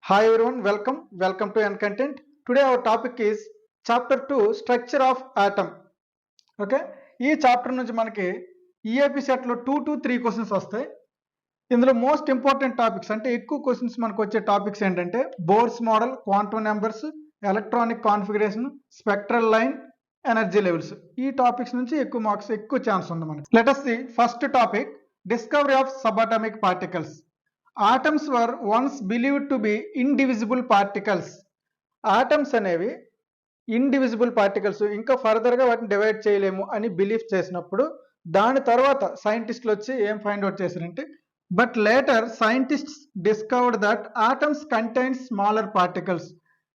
Hi everyone, welcome to N Content. Today our topic is chapter 2 structure of atom. Okay, ఈ chapter నుంచి మనకి EAP సెట్లో 2 to 3 questions వస్తాయి. ఇందులో most important topics అంటే ఎక్కువ క్వశ్చన్స్ మనకు వచ్చే టాపిక్స్ ఏంటంటే bores model, quantum numbers, electronic configuration, spectral line, energy levels. ఈ టాపిక్స్ నుంచి ఎక్కువ మార్క్స్ ఎక్కువ ఛాన్స్ ఉంది మనకి. Let us see first topic, discovery of subatomic particles. Atoms were once believed to be indivisible particles. Atoms అనేవి indivisible particles, ఇంకా ఫర్దర్గా వాటిని డివైడ్ చేయలేము అని బిలీవ్ చేసినప్పుడు దాని తర్వాత సైంటిస్టులు వచ్చి ఏం ఫైండ్ అవుట్ చేశారంటే, but later scientists discovered that atoms contains smaller particles.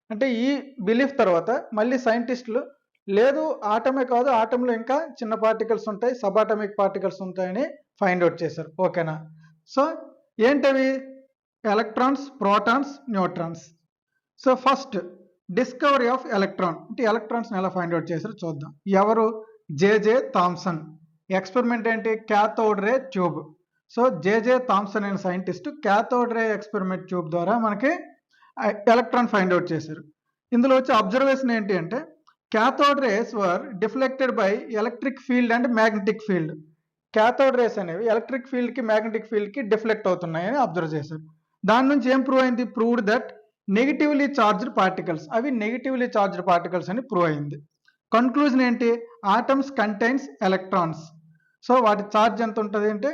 అంటే ఈ బిలీఫ్ తర్వాత మళ్ళీ సైంటిస్టులు లేదు ఆటమే కాదు, ఆటంలో ఇంకా చిన్న పార్టికల్స్ ఉంటాయి, సబాటమిక్ పార్టికల్స్ ఉంటాయని ఫైండ్ అవుట్ చేశారు. ఓకేనా? సో ఏంటవి? Electrons, protons, neutrons. So first discovery of electron. అంటే ఎలక్ట్రాన్స్ని ఎలా ఫైండ్ అవుట్ చేశారో చూద్దాం. ఎవరు? J J Thomson. ఎక్స్పెరిమెంట్ ఏంటి? Cathode ray tube. So J J Thomson అనే సైంటిస్ట్ క్యాథోడ్ రే ఎక్స్పెరిమెంట్ ట్యూబ్ ద్వారా మనకి ఎలక్ట్రాన్ ఫైండ్ అవుట్ చేశారు. ఇందులో వచ్చే అబ్జర్వేషన్ ఏంటి అంటే, cathode rays were deflected by electric field and magnetic field. Cathode rays అనేవి ఎలక్ట్రిక్ ఫీల్డ్కి మ్యాగ్నెటిక్ ఫీల్డ్కి డిఫ్లెక్ట్ అవుతున్నాయని అబ్జర్వ్ చేశారు. దాని నుంచి ఏం ప్రూవ్ అయింది? Proved that negatively charged particles, అవి నెగిటివ్లీ చార్జ్డ్ పార్టికల్స్ అని ప్రూవ్ అయింది. కన్క్లూజన్ ఏంటి? Atoms contains electrons. సో వాటి ఛార్జ్ ఎంత ఉంటుంది అంటే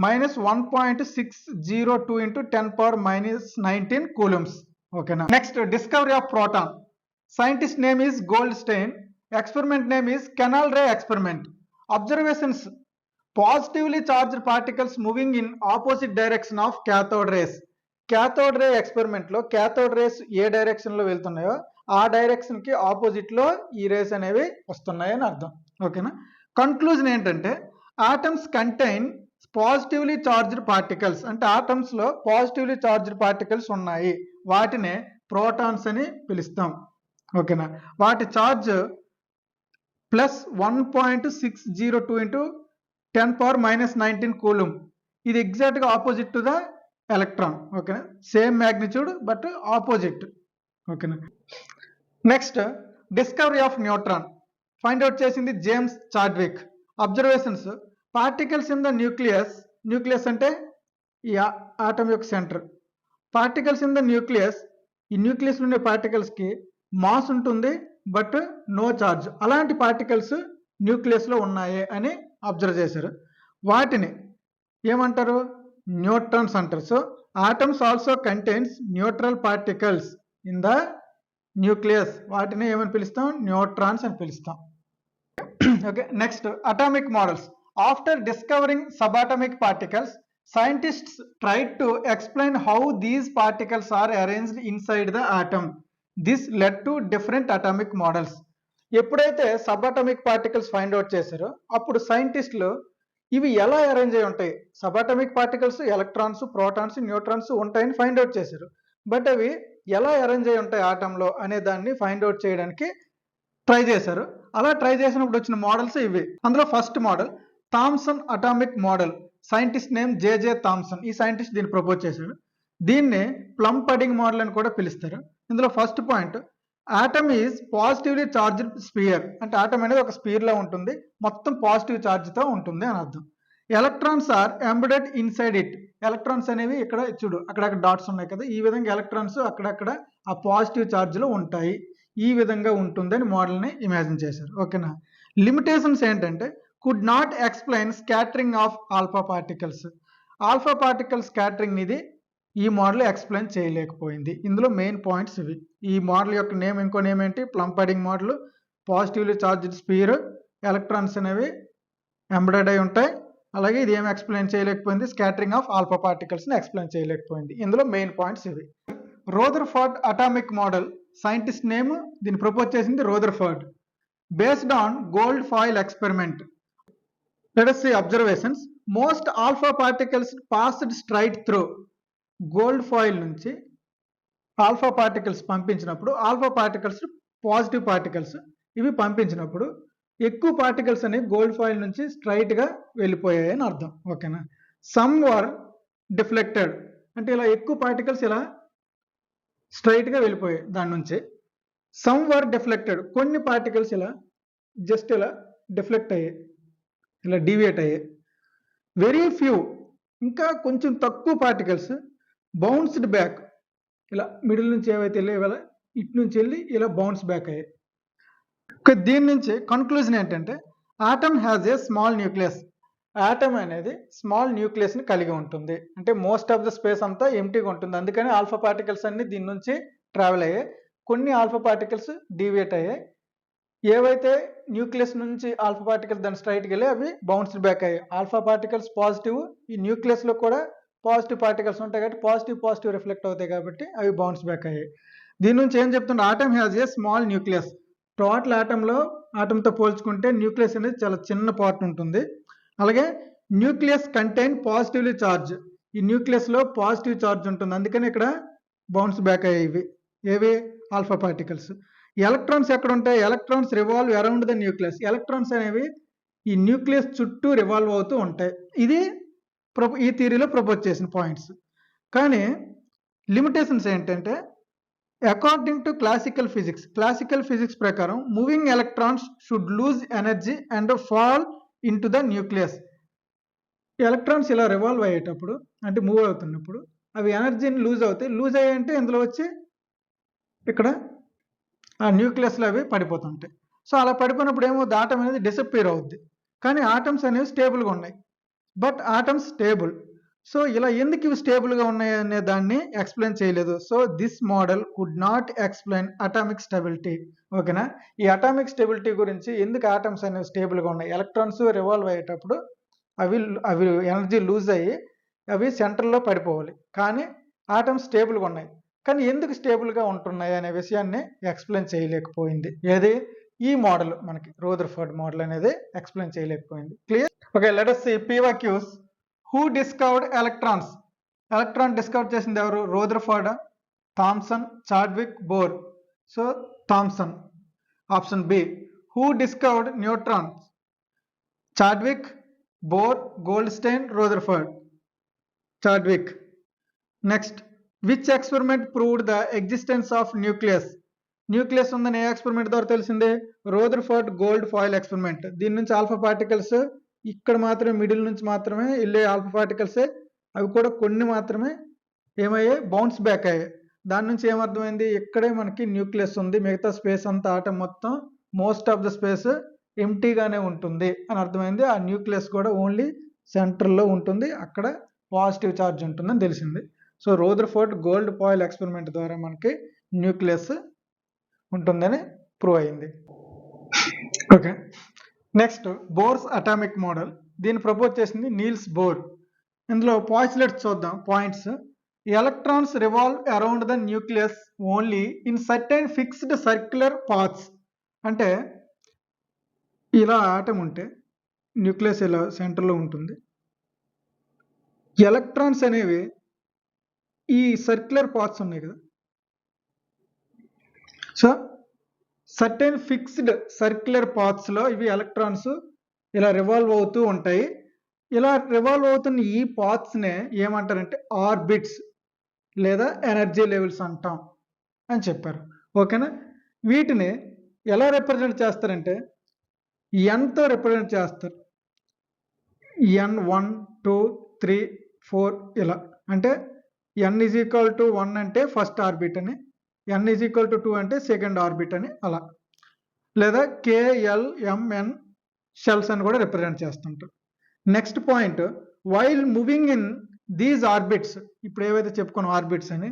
-1.602 into 10⁻⁻19 కూలమ్స్. ఓకేనా? Next discovery of proton. Scientist name is Goldstein. Experiment name is canal ray experiment. Observations, positively charged particles moving in opposite direction of cathode race. Cathode ray experiment లో cathode race ఏ direction లో వెళ్తున్నాయో ఆ direction కి opposite లో ఈ race అనేవి వస్తున్నాయని అర్థం. ఓకేనా? కన్క్లూజన్ ఏంటంటే, atoms contain positively charged particles. అంటే ఆటమ్స్ లో పాజిటివ్లీ చార్జ్డ్ పార్టికల్స్ ఉన్నాయి, వాటినే ప్రోటాన్స్ అని పిలుస్తాం. ఓకేనా? వాటి ఛార్జ్ +1.602 into 10⁻⁻19 కూలుమ్. ఇది ఎగ్జాక్ట్ గా ఆపోజిట్ టు ద ఎలక్ట్రాన్. ఓకేనా? Same magnitude but opposite. ఓకేనా? Next discovery of neutron. Find out చేసింది James Chadwick. Observations, particles in the nucleus. Nucleus అంటే ఈ ఆటమ్ యొక్క centre. Particles in the nucleus, ఈ nucleus ఉండే పార్టికల్స్ కి మాస్ ఉంటుంది బట్ నో చార్జ్. అలాంటి పార్టికల్స్ న్యూక్లియస్ లో ఉన్నాయి అని అబ్జర్వ్ చేశారు. వాటిని ఏమంటారు? న్యూట్రాన్స్ అంటారు. So atoms also contains neutral particles in the nucleus. వాటిని ఏమని పిలుస్తాం? న్యూట్రాన్స్ అని పిలుస్తాం. Okay, next atomic models. After discovering subatomic particles, scientists tried to explain how these particles are arranged inside the atom. This led to different atomic models. ఎప్పుడైతే subatomic particles find out చేశారో అప్పుడు సైంటిస్టులు ఇవి ఎలా arrange అయి ఉంటాయి, subatomic particles electrons, protons, neutrons ఉంటాయని find out చేశారు. బట్ అవి ఎలా అరేంజ్ అయి ఉంటాయి ఆటంలో అనే దాన్ని ఫైండ్ అవుట్ చేయడానికి ట్రై చేశారు. అలా ట్రై చేసినప్పుడు వచ్చిన మోడల్స్ ఇవి. అందులో first model Thomson atomic model. Scientist name JJ Thomson. ఈ సైంటిస్ట్ దీన్ని ప్రపోజ్ చేశాడు. దీన్ని ప్లమ్ పడింగ్ మోడల్ అని కూడా పిలుస్తారు. ఇందులో first point, atom is positively charged sphere. అంటే ఆటమ్ అనేది ఒక స్పియర్ లా ఉంటుంది, మొత్తం పాజిటివ్ ఛార్జ్ తో ఉంటుంది అని అర్థం. Electrons are embedded inside it. Electrons అనేవి ఇక్కడ చూడు అక్కడక్కడ డాట్స్ ఉన్నాయి కదా, ఈ విధంగా ఎలక్ట్రాన్స్ అక్కడక్కడ ఆ పాజిటివ్ ఛార్జ్ లో ఉంటాయి. ఈ విధంగా ఉంటుందని మోడల్ ని ఇమాజిన్ చేశారు. ఓకేనా? లిమిటేషన్స్ ఏంటంటే, could not explain scattering of alpha particles. Alpha particle scattering ఇది ఈ మోడల్ ఎక్స్ప్లెయిన్ చేయలేకపోయింది. ఇందులో మెయిన్ పాయింట్స్ ఇవి. ఈ మోడల్ యొక్క నేమ్, ఇంకో నేమ్ ఏంటి? Plum pudding model. Positively charged sphere, electrons అనేవి ఎంబెడెడ్ అయి ఉంటాయి. అలాగే ఇది ఏమి ఎక్స్ప్లెయిన్ చేయలేకపోయింది? స్కాటరింగ్ ఆఫ్ ఆల్ఫా పార్టికల్స్ ని ఎక్స్ప్లెయిన్ చేయలేకపోయింది. ఇందులో మెయిన్ పాయింట్స్ ఇవి. Rutherford atomic model. Scientist name, దీన్ని ప్రపోజ్ చేసింది Rutherford. Based on gold foil experiment. Let us see observations. Most alpha particles passed straight through. Gold foil నుంచి alpha particles పంపించినప్పుడు, alpha particles positive particles ఇవి పంపించినప్పుడు ఎక్కువ particles అనేవి gold foil నుంచి straight గా వెళ్ళిపోయాయి అని అర్థం. ఓకేనా? సమ్ వర్ డిఫ్లెక్టెడ్. అంటే ఇలా ఎక్కువ పార్టికల్స్ ఇలా స్ట్రైట్గా వెళ్ళిపోయాయి దాని నుంచి. సమ్ వర్ డిఫ్లెక్టెడ్, కొన్ని పార్టికల్స్ ఇలా జస్ట్ ఇలా డిఫ్లెక్ట్ అయ్యాయి, ఇలా డీవియేట్ అయ్యాయి. వెరీ ఫ్యూ, ఇంకా కొంచెం తక్కువ పార్టికల్స్ బౌన్స్డ్ బ్యాక్, ఇలా మిడిల్ నుంచి ఏవైతే వెళ్ళి ఇలా ఇటు నుంచి వెళ్ళి ఇలా బౌన్స్ బ్యాక్ అయ్యాయి. దీని నుంచి కన్క్లూజన్ ఏంటంటే atom has a small nucleus. Atom అనేది స్మాల్ న్యూక్లియస్ని కలిగి ఉంటుంది, అంటే మోస్ట్ ఆఫ్ ద స్పేస్ అంతా ఎంటీగా ఉంటుంది. అందుకని ఆల్ఫా పార్టికల్స్ అన్ని దీని నుంచి ట్రావెల్ అయ్యాయి. కొన్ని ఆల్ఫా పార్టికల్స్ డీవియేట్ అయ్యాయి. ఏవైతే న్యూక్లియస్ నుంచి ఆల్ఫా పార్టికల్స్ దాని స్ట్రైట్కి వెళ్ళి అవి బౌన్స్డ్ బ్యాక్ అయ్యాయి. ఆల్ఫా పార్టికల్స్ పాజిటివ్, ఈ న్యూక్లియస్లో కూడా పాజిటివ్ పార్టికల్స్ ఉంటాయి కాబట్టి పాజిటివ్ రిఫ్లెక్ట్ అవుతాయి కాబట్టి అవి బౌన్స్ బ్యాక్ అయ్యాయి. దీని నుంచి ఏం చెప్తుంటే atom has a small nucleus. Total ఆటంతో పోల్చుకుంటే న్యూక్లియస్ అనేది చాలా చిన్న పార్ట్ ఉంటుంది. అలాగే న్యూక్లియస్ కంటైన్ పాజిటివ్లీ చార్జ్, ఈ న్యూక్లియస్లో పాజిటివ్ చార్జ్ ఉంటుంది, అందుకని ఇక్కడ బౌన్స్ బ్యాక్ అయ్యేవి ఏవి ఆల్ఫా పార్టికల్స్. ఎలక్ట్రాన్స్ ఎక్కడ ఉంటాయి? Electrons revolve around the nucleus. Electrons అనేవి ఈ న్యూక్లియస్ చుట్టూ రివాల్వ్ అవుతూ ఉంటాయి. ఇది ఈ థియరీలో ప్రపోజ్ చేసిన పాయింట్స్. కానీ లిమిటేషన్స్ ఏంటంటే అకార్డింగ్ టు క్లాసికల్ ఫిజిక్స్ ప్రకారం moving electrons should loose energy and fall in to the nucleus. Electrons ఇలా రివాల్వ్ అయ్యేటప్పుడు అంటే మూవ్ అవుతున్నప్పుడు అవి ఎనర్జీని లూజ్ అవుతాయి. లూజ్ అయ్యాయంటే ఇందులో వచ్చి ఇక్కడ ఆ న్యూక్లియస్లో అవి పడిపోతుంటాయి. సో అలా పడిపోయినప్పుడు ఏమవుతుంది, ఆటం అనేది డిసప్పేర్ అవుద్ది. కానీ ఆటమ్స్ అనేవి స్టేబుల్గా ఉన్నాయి, బట్ ఆటమ్స్ స్టేబుల్. సో ఇలా ఎందుకు ఇవి స్టేబుల్గా ఉన్నాయి అనే దాన్ని ఎక్స్ప్లెయిన్ చేయలేదు. So this model could not explain atomic stability. ఓకేనా, ఈ అటామిక్ స్టెబిలిటీ గురించి ఎందుకు ఆటమ్స్ అనేవి స్టేబుల్గా ఉన్నాయి, ఎలక్ట్రాన్స్ రివాల్వ్ అయ్యేటప్పుడు అవి ఎనర్జీ లూజ్ అయ్యి అవి సెంటర్లో పడిపోవాలి, కానీ ఆటమ్స్ స్టేబుల్గా ఉన్నాయి. కానీ ఎందుకు స్టేబుల్గా ఉంటున్నాయి అనే విషయాన్ని ఎక్స్ప్లెయిన్ చేయలేకపోయింది. ఏది ఈ మోడల్ మనకి రదర్ఫోర్డ్ మోడల్ అనేది ఎక్స్ప్లెయిన్ చేయలేకపోయింది. Clear? Okay, let us see PYQs. Who discovered electrons? Electron discover చేసింది ఎవరు? Rutherford, Thomson, Chadwick, Bohr. So Thomson option B. Who discovered neutrons? Chadwick, Bohr, Goldstein, Rutherford. Chadwick. Next, which experiment proved the existence of nucleus? Nucleus ఉందని ఏ experiment ద్వారా తెలిసిందే? Rutherford gold foil experiment. దీని నుంచి alpha particles ఇక్కడ మాత్రమే middle నుంచి మాత్రమే వెళ్ళే ఆల్ఫా పార్టికల్సే, అవి కూడా కొన్ని మాత్రమే ఏమయ్యాయి, బౌన్స్ బ్యాక్ అయ్యాయి. దాని నుంచి ఏమర్థమైంది, ఇక్కడే మనకి న్యూక్లియస్ ఉంది, మిగతా స్పేస్ అంతా ఆటం మొత్తం మోస్ట్ ఆఫ్ ద స్పేస్ ఎంటీగానే ఉంటుంది అని అర్థమైంది. ఆ న్యూక్లియస్ కూడా ఓన్లీ సెంటర్లో ఉంటుంది, అక్కడ పాజిటివ్ ఛార్జ్ ఉంటుందని తెలిసింది. సో రదర్ఫోర్డ్ గోల్డ్ ఫాయిల్ ఎక్స్పెరిమెంట్ ద్వారా మనకి న్యూక్లియస్ ఉంటుందని ప్రూవ్ అయింది. Okay, next bores atomic model. దీన్ని ప్రపోజ్ చేసింది నీల్స్ బోర్. ఇందులో పాయింట్స్ చూద్దాం. Points: electrons revolve around the nucleus only in certain fixed circular paths. అంటే ఇలా ఆటం ఉంటే న్యూక్లియస్ ఇలా సెంటర్లో ఉంటుంది, ఎలక్ట్రాన్స్ అనేవి ఈ సర్క్యులర్ పాత్స్ ఉన్నాయి కదా, సో సర్టెన్ ఫిక్స్డ్ సర్క్యులర్ పాత్స్లో ఇవి ఎలక్ట్రాన్స్ ఇలా రివాల్వ్ అవుతూ ఉంటాయి. ఇలా రివాల్వ్ అవుతున్న ఈ పాత్స్నే ఏమంటారంటే ఆర్బిట్స్ లేదా ఎనర్జీ లెవెల్స్ అంటాం అని చెప్పారు. ఓకేనా, వీటిని ఎలా రిప్రజెంట్ చేస్తారంటే ఎన్తో రిప్రజెంట్ చేస్తారు. ఎన్ 1, 2, 3, 4 ఇలా. అంటే n ఈజ్ ఈక్వల్ టు 1 అంటే ఫస్ట్ ఆర్బిట్ అని, n ఈజ్ ఈక్వల్ టు 2 అంటే సెకండ్ ఆర్బిట్ అని అలా. లేదా KLMN షెల్స్ అని కూడా రిప్రజెంట్ చేస్తుంటారు. Next point, while moving in these orbits. ఇప్పుడు ఏవైతే చెప్పుకున్నాం ఆర్బిట్స్ అని,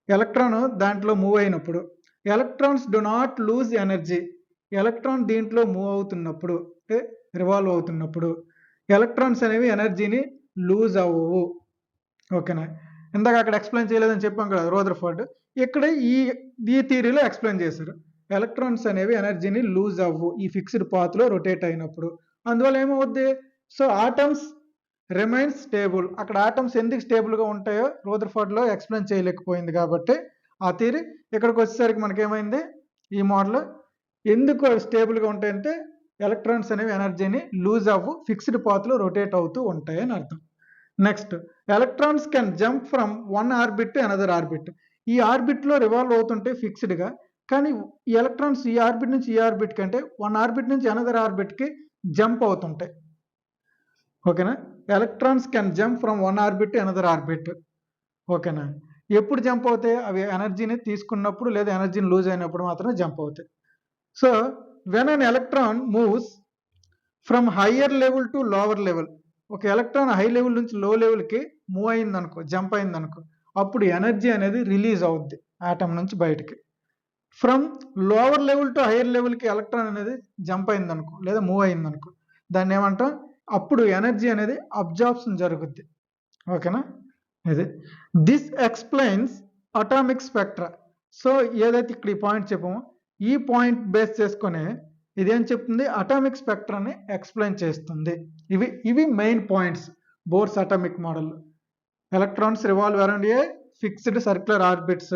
ఎలక్ట్రాన్ దాంట్లో మూవ్ అయినప్పుడు electrons do not lose energy. Electron దీంట్లో మూవ్ అవుతున్నప్పుడు అంటే రివాల్వ్ అవుతున్నప్పుడు ఎలక్ట్రాన్స్ అనేవి ఎనర్జీని లూజ్ అవ్వవు. ఓకేనా, ఇందాక అక్కడ ఎక్స్ప్లెయిన్ చేయలేదని చెప్పాం కదా రదర్ఫోర్డ్, ఇక్కడ ఈ థియరీలో ఎక్స్ప్లెయిన్ చేశారు. ఎలక్ట్రాన్స్ అనేవి ఎనర్జీని లూజ్ అవ్వు ఈ ఫిక్స్డ్ పాత్లో రొటేట్ అయినప్పుడు. అందువల్ల ఏమవుద్ది, సో ఆటమ్స్ రిమైన్స్ స్టేబుల్. అక్కడ ఆటమ్స్ ఎందుకు స్టేబుల్గా ఉంటాయో రదర్ఫోర్డ్లో ఎక్స్ప్లెయిన్ చేయలేకపోయింది కాబట్టి ఆ థియరీ ఇక్కడికి వచ్చేసరికి మనకేమైంది, ఈ మోడల్ ఎందుకు స్టేబుల్గా ఉంటాయంటే ఎలక్ట్రాన్స్ అనేవి ఎనర్జీని లూజ్ అవ్వు ఫిక్స్డ్ పాత్లో రొటేట్ అవుతూ ఉంటాయి అని అర్థం. Next, electrons can jump from one orbit to another orbit. ఈ ఆర్బిట్లో రివాల్వ్ అవుతుంటే ఫిక్స్డ్గా, కానీ ఈ ఎలక్ట్రాన్స్ ఈ ఆర్బిట్ నుంచి ఈ ఆర్బిట్ కంటే వన్ ఆర్బిట్ నుంచి అనదర్ ఆర్బిట్కి జంప్ అవుతుంటాయి. ఓకేనా? Electrons can jump from one orbit to another orbit. ఓకేనా? ఎప్పుడు జంప్ అవుతాయి? అవి ఎనర్జీని తీసుకున్నప్పుడు లేదా ఎనర్జీని లూజ్ అయినప్పుడు మాత్రమే జంప్ అవుతాయి. So when an electron moves from higher level to lower level, ఒక ఎలక్ట్రాన్ హై లెవెల్ నుంచి లో లెవెల్కి మూవ్ అయిందనుకో, జంప్ అయిందనుకో, అప్పుడు ఎనర్జీ అనేది రిలీజ్ అవుద్ది ఆటమ్ నుంచి బయటికి. From lower level to hire లెవెల్కి ఎలక్ట్రాన్ అనేది జంప్ అయిందనుకో లేదా మూవ్ అయిందనుకో, దాన్ని ఏమంటాం? అప్పుడు ఎనర్జీ అనేది అబ్జార్ప్షన్ జరుగుద్ది. ఓకేనా? ఇది this explains atomic spectra. So ఏదైతే ఇక్కడ ఈ పాయింట్ చెప్పామో ఈ పాయింట్ బేస్ చేసుకుని ఇదేం చెప్తుంది? అటామిక్ స్పెక్ట్రాని ఎక్స్ప్లెయిన్ చేస్తుంది. ఇవి main points bores atomic model. Electrons revolve around a fixed circular orbits,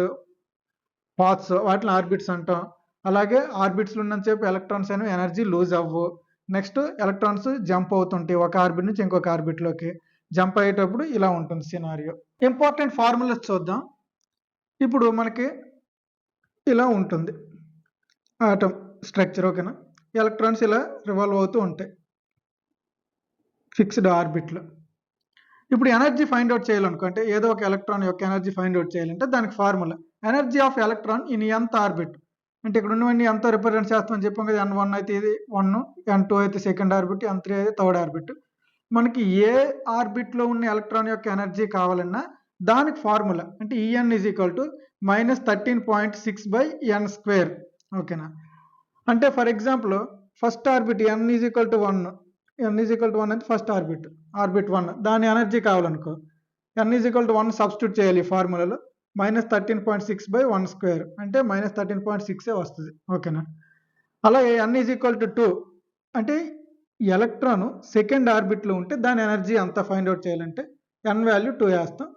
paths, వాటిని ఆర్బిట్స్ అంటాం. అలాగే ఆర్బిట్స్లో ఉన్నంతసేపు ఎలక్ట్రాన్స్ అనేవి ఎనర్జీ లూజ్ అవ్వు. నెక్స్ట్ ఎలక్ట్రాన్స్ జంప్ అవుతుంటాయి ఒక ఆర్బిట్ నుంచి ఇంకొక ఆర్బిట్లోకి. జంప్ అయ్యేటప్పుడు ఇలా ఉంటుంది సినారియో. ఇంపార్టెంట్ ఫార్ములాస్ చూద్దాం. ఇప్పుడు మనకి ఇలా ఉంటుంది ఆటమ్ స్ట్రక్చర్. ఓకేనా? ఎలక్ట్రాన్స్ ఇలా రివాల్వ్ అవుతూ ఉంటాయి ఫిక్స్డ్ ఆర్బిట్లో. ఇప్పుడు ఎనర్జీ ఫైండ్ అవుట్ చేయాలనుకో, అంటే ఏదో ఒక ఎలక్ట్రాన్ యొక్క ఎనర్జీ ఫైండ్ అవుట్ చేయాలంటే దానికి formula energy of electron in nth orbit. అంటే ఇక్కడ ఉన్నవన్నీ ఎంత రిప్రజెంట్ చేస్తామని చెప్పాం కదా. n1 అయితే ఇది 1, n2 అయితే సెకండ్ ఆర్బిట్, n3 అయితే థర్డ్ ఆర్బిట్. మనకి ఏ ఆర్బిట్లో ఉన్న ఎలక్ట్రాన్ యొక్క ఎనర్జీ కావాలన్నా దానికి ఫార్ములా అంటే En is equal to -13.6/n². ఓకేనా? అంటే for example first orbit n is equal to 1, n is equal to 1 అంటే ఫస్ట్ ఆర్బిట్ 1, దాని ఎనర్జీ కావాలనుకో n is equal to 1 substitute చేయాలి ఈ ఫార్ములాలో. -13.6/1² అంటే -13.6 వస్తుంది. ఓకేనా? అలాగే n ఈజ్ ఈక్వల్ టు 2 అంటే ఎలక్ట్రాన్ సెకండ్ ఆర్బిట్లో ఉంటే దాని ఎనర్జీ అంతా ఫైండ్ అవుట్ చేయాలంటే n వాల్యూ 2 వేస్తాం.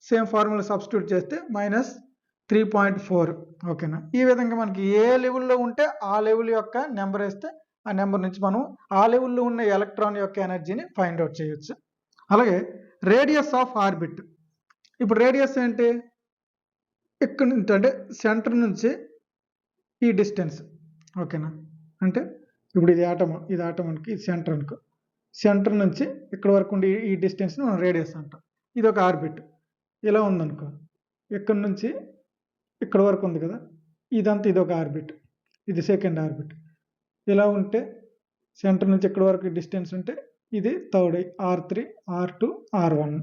సేమ్ ఫార్ములా సబ్స్టిట్యూట్ చేస్తే -3.4. ఓకేనా? ఈ విధంగా మనకి ఏ లెవెల్లో ఉంటే ఆ లెవెల్ యొక్క నెంబర్ వేస్తే ఆ నెంబర్ నుంచి మనం ఆ లెవెల్లో ఉన్న ఎలక్ట్రాన్ యొక్క ఎనర్జీని ఫైండ్ అవుట్ చేయొచ్చు. అలాగే రేడియస్ ఆఫ్ ఆర్బిట్. ఇప్పుడు రేడియస్ ఏంటి? ఇక్కడ నుంచి అంటే సెంటర్ నుంచి ఈ డిస్టెన్స్. ఓకేనా? అంటే ఇప్పుడు ఇది ఆటమ్ అనుకో, ఇది సెంటర్ అనుకో, సెంటర్ నుంచి ఇక్కడ వరకు ఉండే ఈ డిస్టెన్స్ని మనం రేడియస్ అంటాం. ఇది ఒక ఆర్బిట్ ఇలా ఉందనుకో, ఇక్కడ నుంచి ఇక్కడ వరకు ఉంది కదా, ఇదంతా ఇది ఒక ఆర్బిట్, ఇది సెకండ్ ఆర్బిట్. ఇలా ఉంటే సెంటర్ నుంచి ఇక్కడ వరకు డిస్టెన్స్ ఉంటే ఇది థర్డ్ R3, R2, R1.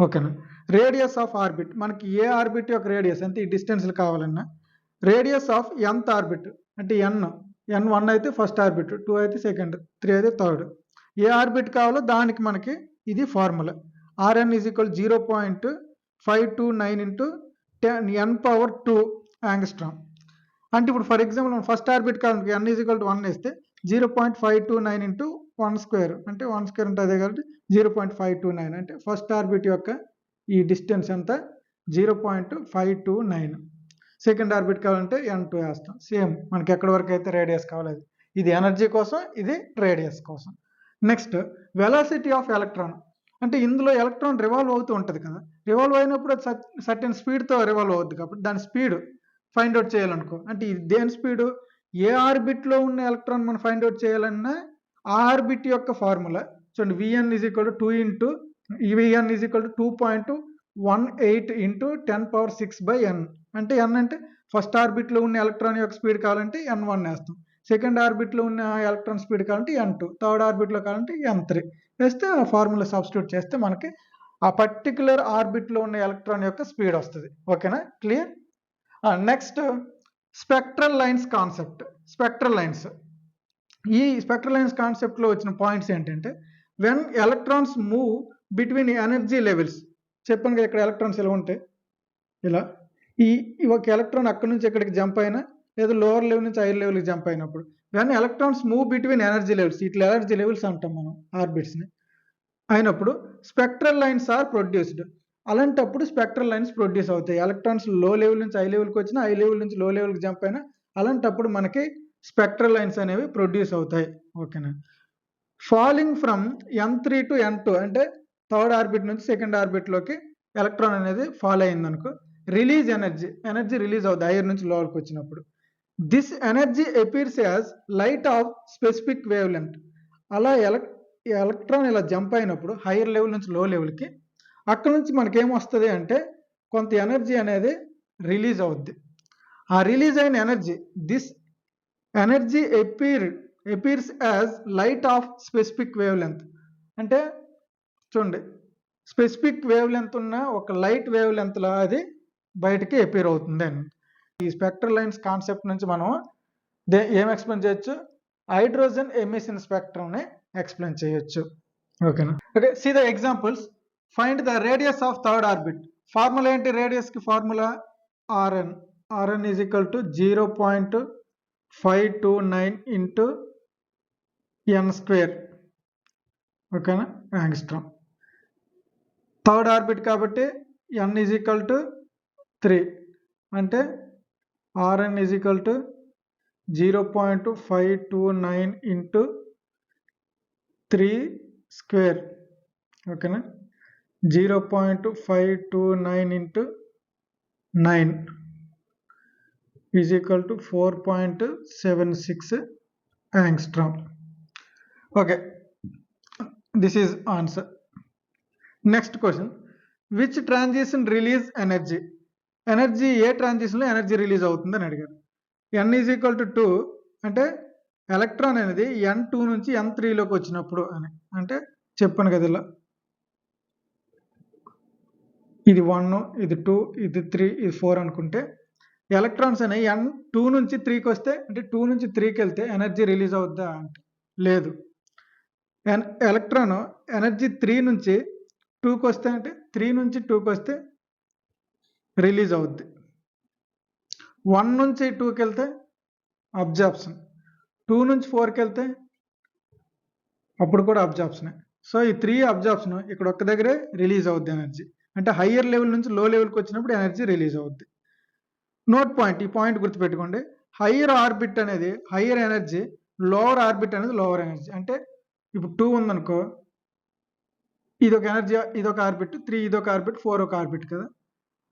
ఓకేనా? రేడియస్ ఆఫ్ ఆర్బిట్ మనకి ఏ ఆర్బిట్ యొక్క రేడియస్ అంటే ఈ డిస్టెన్స్లు కావాలన్నా రేడియస్ ఆఫ్ nth ఆర్బిట్ అంటే n1 అయితే ఫస్ట్ ఆర్బిట్, 2 అయితే సెకండ్, 3 అయితే థర్డ్. ఏ ఆర్బిట్ కావాలో దానికి మనకి ఇది formula Rn is equal 0.529 into n⁻2 angstrom. అంటే ఇప్పుడు ఫర్ ఎగ్జాంపుల్ మనం ఫస్ట్ ఆర్బిట్ కావాలంటే n ఈజ్ ఈక్వల్ టు 1 వేస్తే 0.529 ఇంటూ 1² అంటే 1² అంటే అదే కాబట్టి 0.529 అంటే ఫస్ట్ ఆర్బిట్ యొక్క ఈ డిస్టెన్స్ ఎంత? 0.529. సెకండ్ ఆర్బిట్ కావాలంటే n2 వేస్తాం. సేమ్ మనకి ఎక్కడి వరకు అయితే రేడియస్ కావాలి అది. ఇది ఎనర్జీ కోసం, ఇది రేడియస్ కోసం. Next velocity of electron. అంటే ఇందులో ఎలక్ట్రాన్ రివాల్వ్ అవుతూ ఉంటుంది కదా, రివాల్వ్ అయినప్పుడు అది సర్టెన్ స్పీడ్తో రివాల్వ్ అవుద్ది కాబట్టి దాని స్పీడ్ ఫైండ్ అవుట్ చేయాలనుకో, అంటే ఇది దేని స్పీడు? ఏ ఆర్బిట్లో ఉన్న ఎలక్ట్రాన్ మనం ఫైండ్ అవుట్ చేయాలన్నా ఆ ఆర్బిట్ యొక్క ఫార్ములా చూడండి. Vn is equal to 2.18 into 10⁻6/n. అంటే n అంటే ఫస్ట్ ఆర్బిట్లో ఉన్న ఎలక్ట్రాన్ యొక్క స్పీడ్ కావాలంటే n1 వేస్తాం, సెకండ్ ఆర్బిట్లో ఉన్న ఎలక్ట్రాన్ స్పీడ్ కావాలంటే n2, థర్డ్ ఆర్బిట్లో కావాలంటే n3 వేస్తే ఆ ఫార్ములా సబ్స్టిట్యూట్ చేస్తే మనకి ఆ పర్టికులర్ ఆర్బిట్లో ఉన్న ఎలక్ట్రాన్ యొక్క స్పీడ్ వస్తుంది. ఓకేనా? Clear? Next spectral lines concept. Spectral lines, ఈ స్పెక్ట్రల్ లైన్స్ కాన్సెప్ట్లో వచ్చిన పాయింట్స్ ఏంటంటే when electrons move between energy levels. చెప్పాను కదా ఇక్కడ ఎలక్ట్రాన్స్ ఇలా ఉంటాయి, ఇలా ఈ ఒక ఎలక్ట్రాన్ అక్కడి నుంచి ఇక్కడికి జంప్ అయినా లేదా లోవర్ లెవెల్ నుంచి హైయర్ లెవెల్కి జంప్ అయినప్పుడు when electrons move between energy levels, ఇట్లా ఎనర్జీ లెవెల్స్ అంటాం మనం ఆర్బిట్స్ని, అయినప్పుడు స్పెక్ట్రల్ లైన్స్ ఆర్ ప్రొడ్యూస్డ్. అలాంటప్పుడు స్పెక్ట్రల్ లైన్స్ ప్రొడ్యూస్ అవుతాయి. ఎలక్ట్రాన్స్ లో లెవెల్ నుంచి హై లెవెల్కి వచ్చినా, హై లెవెల్ నుంచి లో లెవెల్కి జంప్ అయినా అలాంటప్పుడు మనకి స్పెక్ట్రల్ లైన్స్ అనేవి ప్రొడ్యూస్ అవుతాయి. ఓకేనా? Falling from n3 to n2 అంటే థర్డ్ ఆర్బిట్ నుంచి సెకండ్ ఆర్బిట్లోకి ఎలక్ట్రాన్ అనేది ఫాల్ అయింది అనుకో, రిలీజ్ ఎనర్జీ రిలీజ్ అవుతుంది హైయర్ నుంచి లోవర్కి వచ్చినప్పుడు. This energy appears as light of specific wave length. అలా ఎలక్ట్రాన్ ఇలా జంప్ అయినప్పుడు హైయర్ లెవెల్ నుంచి లో లెవెల్కి అక్కడ నుంచి మనకేమొస్తుంది అంటే కొంత ఎనర్జీ అనేది రిలీజ్ అవుద్ది. ఆ రిలీజ్ అయిన energy this energy appears as light of specific wave length. అంటే చూడండి, స్పెసిఫిక్ వేవ్ లెంత్ ఉన్న ఒక లైట్ వేవ్ లెంత్లో అది బయటికి అపీర్ అవుతుంది అని. ఈ స్పెక్ట్రల్ లైన్స్ కాన్సెప్ట్ నుంచి మనం ఏం ఎక్స్ప్లెయిన్ చేయొచ్చు? హైడ్రోజన్ ఎమిషన్ స్పెక్ట్రమ్ని ఎక్స్ప్లెయిన్ చేయొచ్చు. ఓకేనా? Okay, see the examples. Find the radius of third orbit. Formula ఏంటి రేడియస్కి? Formula Rn is equal to 0.529 into n². ఓకేనా? యాంగ్స్ట్రామ్. థర్డ్ ఆర్బిట్ కాబట్టి n ఈజ్ ఈక్వల్ టు 3 అంటే Rn is equal to 0.529 into 3². ఓకేనా? 0.529 into 9 is equal to 4.76 angstrom. Okay, this is answer. Next question, which transition release energy? Energy ఏ ట్రాన్సిషన్లో energy release అవుతుంది అని అడిగారు. n is equal to 2 అంటే electron అనేది n2 నుంచి n3లోకి వచ్చినప్పుడు అని. అంటే చెప్పాను కదా, ఇలా ఇది 1, ఇది 2, ఇది 3, ఇది 4 అనుకుంటే ఎలక్ట్రాన్స్ అనేవి n2 నుంచి 3కి వస్తే అంటే 2 నుంచి 3కి వెళ్తే ఎనర్జీ రిలీజ్ అవుద్దా అంటే లేదు. ఎలక్ట్రాన్ ఎనర్జీ 3 నుంచి 2కి వస్తే అంటే 3 నుంచి 2కి వస్తే రిలీజ్ అవుద్ది. 1 నుంచి 2కి వెళ్తే అబ్జార్ప్షన్, 2 నుంచి 4కి వెళ్తే అప్పుడు కూడా అబ్జార్ప్షనే. సో ఈ 3 అబ్జార్ప్షన్ ఇక్కడ ఒక్క దగ్గరే రిలీజ్ అవుద్ది ఎనర్జీ. అంటే హయ్యర్ లెవెల్ నుంచి లో లెవెల్కి వచ్చినప్పుడు ఎనర్జీ రిలీజ్ అవుద్ది. నోట్ పాయింట్, ఈ పాయింట్ గుర్తుపెట్టుకోండి. హయ్యర్ ఆర్బిట్ అనేది హయ్యర్ ఎనర్జీ, లోవర్ ఆర్బిట్ అనేది లోవర్ ఎనర్జీ. అంటే ఇప్పుడు 2 ఉందనుకో, ఇదొక ఎనర్జీ, ఇదొక ఆర్బిట్, 3 ఇదొక ఆర్బిట్, 4 ఒక ఆర్బిట్ కదా.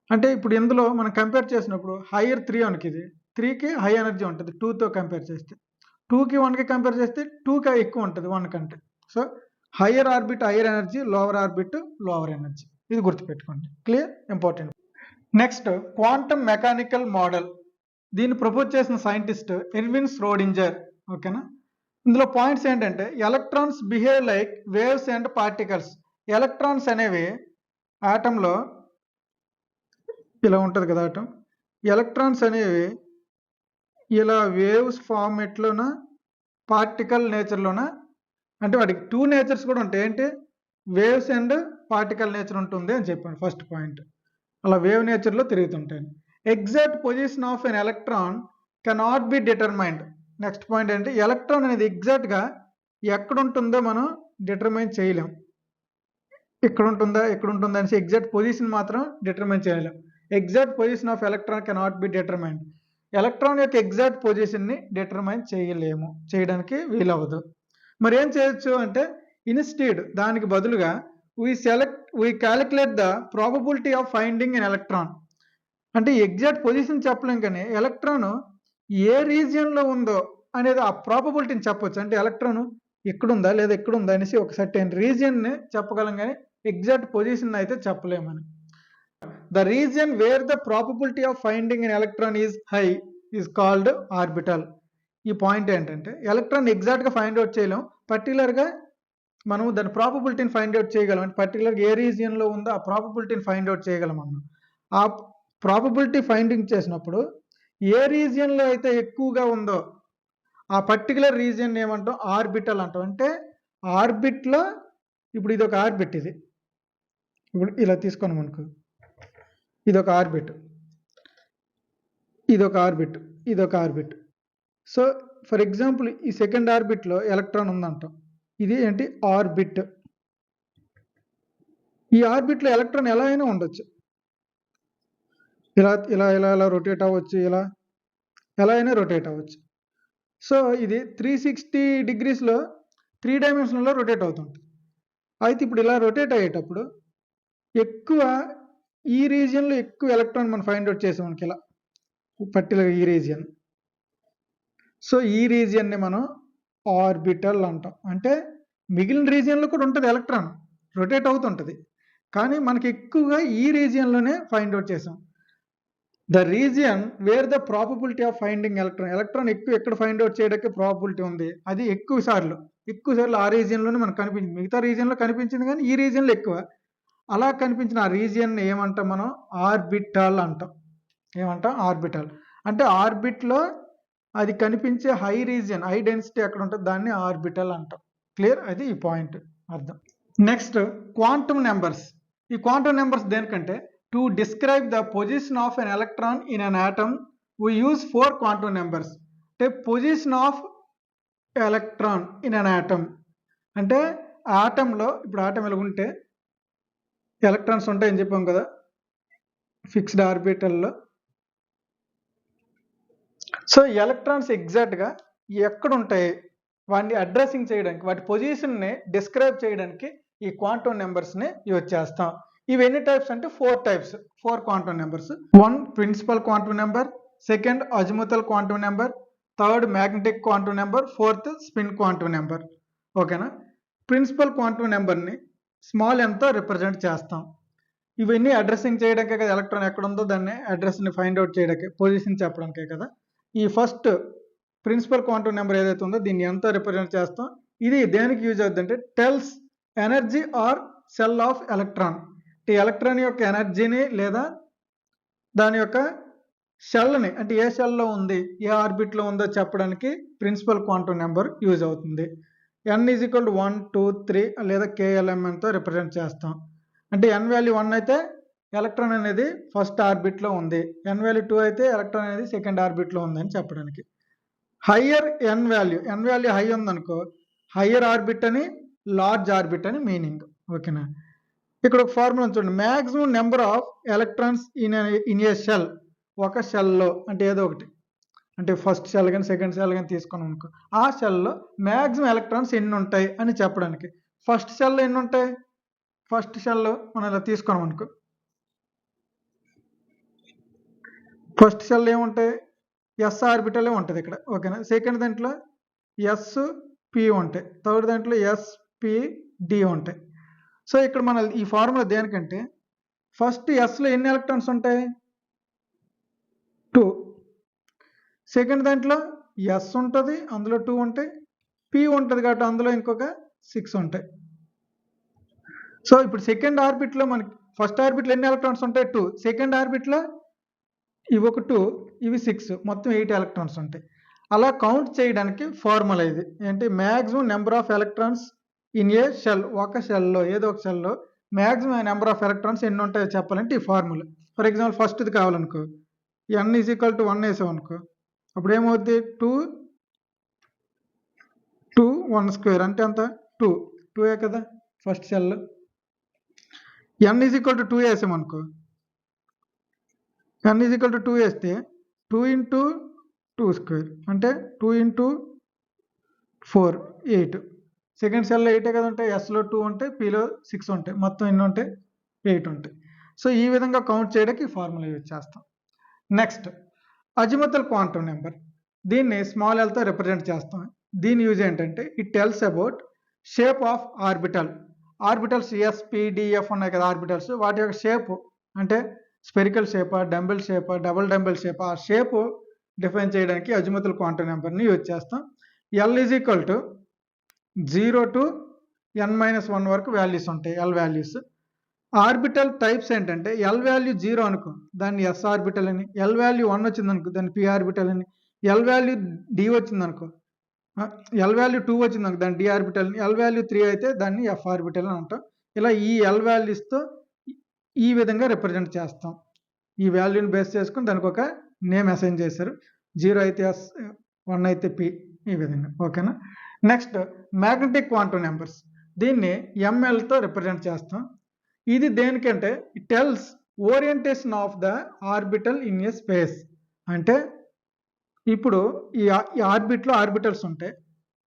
అంటే ఇప్పుడు ఇందులో మనం కంపేర్ చేసినప్పుడు హయ్యర్ 3 అనుకి, ఇది 3కి హై ఎనర్జీ ఉంటుంది 2తో కంపేర్ చేస్తే. 2కి 1కి కంపేర్ చేస్తే 2కి ఎక్కువ ఉంటుంది 1 కంటే. So higher orbit higher energy, lower orbit lower energy. ఇది గుర్తుపెట్టుకోండి. Clear? Important. Next, quantum mechanical model. దీన్ని ప్రపోజ్ చేసిన సైంటిస్ట్ ఎర్విన్ ష్రోడింజర్. ఓకేనా? ఇందులో పాయింట్స్ ఏంటంటే electrons behave like waves and particles. Electrons అనేవి ఆటంలో ఇలా ఉంటుంది కదా ఆటం. ఎలక్ట్రాన్స్ అనేవి ఇలా వేవ్స్ ఫార్మేట్లోన పార్టికల్ నేచర్లోన, అంటే వాటికి 2 నేచర్స్ కూడా ఉంటాయి. ఏంటి? వేవ్స్ అండ్ పార్టికల్ నేచర్ ఉంటుంది అని చెప్పాను ఫస్ట్ పాయింట్. అలా వేవ్ నేచర్లో తిరుగుతుంటాయి. Exact position of an electron cannot be determined. Next point ఏంటి? ఎలక్ట్రాన్ అనేది ఎగ్జాక్ట్గా ఎక్కడ ఉంటుందో మనం డిటర్మైన్ చేయలేం. ఇక్కడ ఉంటుందా అనేసి ఎగ్జాక్ట్ పొజిషన్ మాత్రం డిటర్మైన్ చేయలేం. Exact position of electron cannot be determined. Electron యొక్క ఎగ్జాక్ట్ పొజిషన్ని డిటర్మైన్ చేయడానికి వీలవ్వదు. మరి ఏం చేయొచ్చు అంటే ఇన్స్టెడ్, దానికి బదులుగా we calculate the probability of finding an electron. అంటే ఎగ్జాక్ట్ పొజిషన్ చెప్పలేం, కానీ ఎలక్ట్రాన్ ఏ రీజియన్లో ఉందో అనేది ఆ ప్రాబబిలిటీని చెప్పొచ్చు. అంటే ఎలక్ట్రాన్ ఎక్కడుందా లేదా ఎక్కడుందా అనేసి ఒక సర్టెన్ రీజియన్ని చెప్పగలం, కానీ ఎగ్జాక్ట్ పొజిషన్ అయితే చెప్పలేమని. The region where the probability of finding an electron is high is called orbital. ఈ పాయింట్ ఏంటంటే ఎలక్ట్రాన్ ఎగ్జాక్ట్గా ఫైండ్ అవుట్ చేయలేం, పర్టికులర్గా మనం దాని ప్రాబబిలిటీని ఫైండ్ అవుట్ చేయగలం. అంటే పర్టికులర్గా ఏ రీజియన్లో ఉందో ఆ ప్రాబబిలిటీని ఫైండ్ అవుట్ చేయగలం అన్నాం. ఆ ప్రాబబిలిటీ ఫైండింగ్ చేసినప్పుడు ఏ రీజియన్లో అయితే ఎక్కువగా ఉందో ఆ పర్టికులర్ రీజియన్ ఏమంటాం? ఆర్బిటల్ అంటాం. అంటే ఆర్బిట్లో ఇప్పుడు ఇది ఒక ఆర్బిట్, ఇది ఇప్పుడు ఇలా తీసుకోను మనకు, ఇదొక ఆర్బిట్, ఇదొక ఆర్బిట్, ఇదొక ఆర్బిట్. సో ఫర్ ఎగ్జాంపుల్ ఈ సెకండ్ ఆర్బిట్లో ఎలక్ట్రాన్ ఉందంటాం. ఇది ఏంటి? ఆర్బిట్. ఈ ఆర్బిట్లో ఎలక్ట్రాన్ ఎలా అయినా ఉండొచ్చు, ఇలా ఇలా ఇలా ఇలా రొటేట్ అవ్వచ్చు, ఎలా అయినా రొటేట్ అవ్వచ్చు. సో ఇది 360 degreesలో 3 dimensionలో రొటేట్ అవుతుంది. అయితే ఇప్పుడు ఇలా రొటేట్ అయ్యేటప్పుడు ఎక్కువ ఈ రీజియన్లో ఎక్కువ ఎలక్ట్రాన్ మనం ఫైండ్ అవుట్ చేసాం మనకి ఇలా పర్టికులర్ ఈ రీజియన్. సో ఈ రీజియన్ని మనం ఆర్బిటల్ అంటాం. అంటే మిగిలిన రీజియన్లో కూడా ఉంటుంది ఎలక్ట్రాన్, రొటేట్ అవుతుంటుంది, కానీ మనకి ఎక్కువగా ఈ రీజియన్లోనే ఫైండ్ అవుట్ చేసాం. The region where the probability of finding electron ఎక్కువ ఎక్కడ ఫైండ్ అవుట్ చేయడానికి ప్రాబబిలిటీ ఉంది, అది ఎక్కువ సార్లు ఆ రీజియన్లోనే మనకు కనిపించింది. మిగతా రీజియన్లో కనిపించింది కానీ ఈ రీజియన్లో ఎక్కువ. అలా కనిపించిన ఆ రీజియన్ ఏమంటాం మనం? ఆర్బిటల్ అంటాం. ఏమంటాం? ఆర్బిటల్. అంటే ఆర్బిట్లో అది కనిపించే హై రీజియన్, హై డెన్సిటీ ఎక్కడ ఉంటుంది దాన్ని ఆర్బిటల్ అంటాం. క్లియర్? అది ఈ పాయింట్ అర్థం. Next quantum numbers. ఈ క్వాంటమ్ నెంబర్స్ దేనికంటే to describe the position of an electron in an atom we use 4 quantum numbers. అంటే position of electron in an atom అంటే ఆటంలో, ఇప్పుడు ఆటం ఇలా ఉంటే ఎలక్ట్రాన్స్ ఉంటాయని చెప్పాం కదా ఫిక్స్డ్ ఆర్బిటల్లో. సో ఎలక్ట్రాన్స్ ఎగ్జాక్ట్గా ఎక్కడ ఉంటాయి వాటిని అడ్రసింగ్ చేయడానికి, వాటి పొజిషన్ని డిస్క్రైబ్ చేయడానికి ఈ క్వాంటమ్ నెంబర్స్ని యూజ్ చేస్తాం. ఇవి ఎన్ని టైప్స్ అంటే 4 types, 4 quantum numbers. 1 principal quantum number, 2nd azimuthal quantum number, 3rd magnetic quantum number, 4th spin quantum number. ఓకేనా? ప్రిన్సిపల్ క్వాంటమ్ నెంబర్ని స్మాల్ ఎంతో రిప్రజెంట్ చేస్తాం. ఇవన్నీ అడ్రసింగ్ చేయడానికే కదా, ఎలక్ట్రాన్ ఎక్కడ ఉందో దాన్ని అడ్రస్ని ఫైండ్ అవుట్ చేయడానికి, పొజిషన్ చెప్పడానికే కదా. ఈ ఫస్ట్ ప్రిన్సిపల్ క్వాంటమ్ నెంబర్ ఏదైతే ఉందో దీన్ని ఎంతో రిప్రజెంట్ చేస్తాం. ఇది దేనికి యూజ్ అవుతుంది అంటే tells energy or cell of electron. ఈ ఎలక్ట్రాన్ యొక్క ఎనర్జీని లేదా దాని యొక్క షెల్ని, అంటే ఏ షెల్లో ఉంది, ఏ ఆర్బిట్లో ఉందో చెప్పడానికి ప్రిన్సిపల్ క్వాంటమ్ నెంబర్ యూజ్ అవుతుంది. n = 1, 2, 3 లేదా KLMNతో రిప్రజెంట్ చేస్తాం. అంటే n వాల్యూ 1 అయితే ఎలక్ట్రాన్ అనేది ఫస్ట్ ఆర్బిట్లో ఉంది, n వాల్యూ 2 అయితే ఎలక్ట్రాన్ అనేది సెకండ్ ఆర్బిట్లో ఉంది అని చెప్పడానికి. హయ్యర్ n వాల్యూ హై ఉందనుకో హయ్యర్ ఆర్బిట్ అని, లార్జ్ ఆర్బిట్ అని మీనింగ్. ఓకేనా? ఇక్కడ ఒక ఫార్ములా చూడండి, maximum number of electrons in a shell. ఒక షెల్లో అంటే ఏదో ఒకటి, అంటే ఫస్ట్ షెల్ కానీ సెకండ్ షెల్ కానీ తీసుకున్నాం అనుకో, ఆ షెల్లో మ్యాక్సిమం ఎలక్ట్రాన్స్ ఎన్ని ఉంటాయి అని చెప్పడానికి. ఫస్ట్ షెల్లో ఎన్ని ఉంటాయి? ఫస్ట్ షెల్లో మనం ఇలా తీసుకున్నాం అనుకో, ఫస్ట్ షెల్ ఏముంటాయి? ఎస్ ఆర్బిటలే ఉంటుంది ఇక్కడ. ఓకేనా? సెకండ్ దాంట్లో SP ఉంటాయి, థర్డ్ దాంట్లో SPD ఉంటాయి. సో ఇక్కడ మన ఈ ఫార్ములా దేనికంటే ఫస్ట్ ఎస్లో ఎన్ని ఎలక్ట్రాన్స్ ఉంటాయి? 2. సెకండ్ దాంట్లో ఎస్ ఉంటుంది, అందులో 2 ఉంటాయి, పి ఉంటుంది కాబట్టి అందులో ఇంకొక 6 ఉంటాయి. సో ఇప్పుడు సెకండ్ ఆర్బిట్లో మనకి ఫస్ట్ ఆర్బిట్లో ఎన్ని ఎలక్ట్రాన్స్ ఉంటాయి? 2. సెకండ్ ఆర్బిట్లో ఇవి ఒక 2, ఇవి 6, మొత్తం 8 ఎలక్ట్రాన్స్ ఉంటాయి. అలా కౌంట్ చేయడానికి ఫార్ములా ఇది ఏంటి? Maximum number of electrons in a shell. ఒక షెల్లో, ఏదో ఒక షెల్లో మ్యాక్సిమం నెంబర్ ఆఫ్ ఎలక్ట్రాన్స్ ఎన్ని ఉంటాయో చెప్పాలంటే ఈ ఫార్ములా. ఫర్ ఎగ్జాంపుల్ ఫస్ట్ది కావాలనుకో, n = 1 వేసాం అనుకో, అప్పుడు ఏమవుద్ది? 2 1² అంటే ఎంత? 2 కదా ఫస్ట్ షెల్లో. n = 2 వేసాం అనుకో, n = 2 వేస్తే 2 × 2² అంటే 2 × 4 8. సెకండ్ షెల్లో 8 కదా ఉంటాయి, ఎస్లో 2 ఉంటాయి, పిలో 6 ఉంటాయి, మొత్తం ఎన్ని ఉంటాయి? 8 ఉంటాయి. సో ఈ విధంగా కౌంట్ చేయడానికి ఈ ఫార్ములా యూజ్ చేస్తాం. Next azimuthal quantum number. దీన్ని స్మాల్ ఎల్తో రిప్రజెంట్ చేస్తాం. దీని యూజ్ ఏంటంటే it tells about shape of orbital. Orbitals SPDF ఉన్నాయి కదా ఆర్బిటల్స్, వాటి యొక్క షేప్ అంటే స్పెరికల్ షేపా, డంబెల్ షేపా, డబుల్ డంబెల్ షేపా, ఆ షేప్ డిఫైన్ చేయడానికి అజిముతల్ క్వాంటమ్ నెంబర్ని యూజ్ చేస్తాం. L = 0 to n-1 వరకు వాల్యూస్ ఉంటాయి, L వాల్యూస్. ఆర్బిటల్ టైప్స్ ఏంటంటే L వాల్యూ 0 అనుకో దాన్ని S ఆర్బిటల్ అని, L వాల్యూ 1 వచ్చింది అనుకో దాన్ని P ఆర్బిటల్ అని, L వాల్యూ D వచ్చింది అనుకో, L వాల్యూ 2 వచ్చింది అనుకో దాన్ని D ఆర్బిటల్ అని, L వాల్యూ 3 అయితే దాన్ని F ఆర్బిటల్ అని అంటాం. ఇలా ఈ L వాల్యూస్తో ఈ విధంగా రిప్రజెంట్ చేస్తాం. ఈ వాల్యూని బేస్ చేసుకుని దానికి ఒక నేమ్ అసైన్ చేశారు. 0 అయితే S, 1 అయితే P, ఈ విధంగా. ఓకేనా? Next magnetic quantum numbers. దీన్ని MLతో రిప్రజెంట్ చేస్తాం. ఇది దేనికంటే it tells orientation of the orbital in a space. అంటే ఇప్పుడు ఈ ఆర్బిట్లో ఆర్బిటల్స్ ఉంటాయి,